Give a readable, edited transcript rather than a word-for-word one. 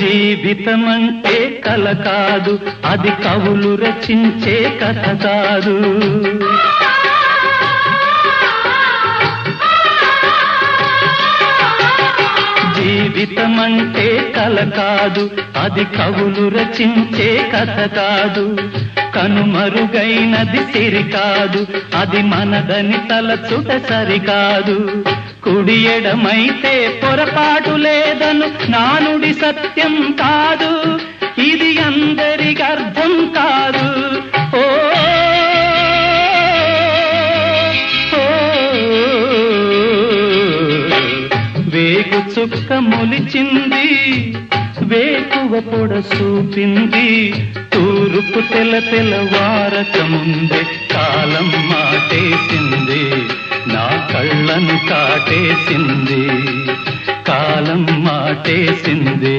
జీవితమంటే కల కాదు, అది కవులు రచించే కథ కాదు. జీవితమంటే కల కాదు, అది కవులు రచించే కథ కాదు. కనుమరుగైనది సిరి కాదు, అది మనదని తలచుట సరికాదు. కుడి ఎడమైతే పొరపాటు లేదను నానుడి సత్యం కాదు, ఇది అందరికి అర్థం కాదు. ఓ వేగు చుక్క మొలిచింది, వేకువ పొడ చూపింది, తూర్పు తెల్లవారక ముందే కాలం మాటేసింది, నా కళ్ళను కాటేసింది, కాలం మాటేసింది.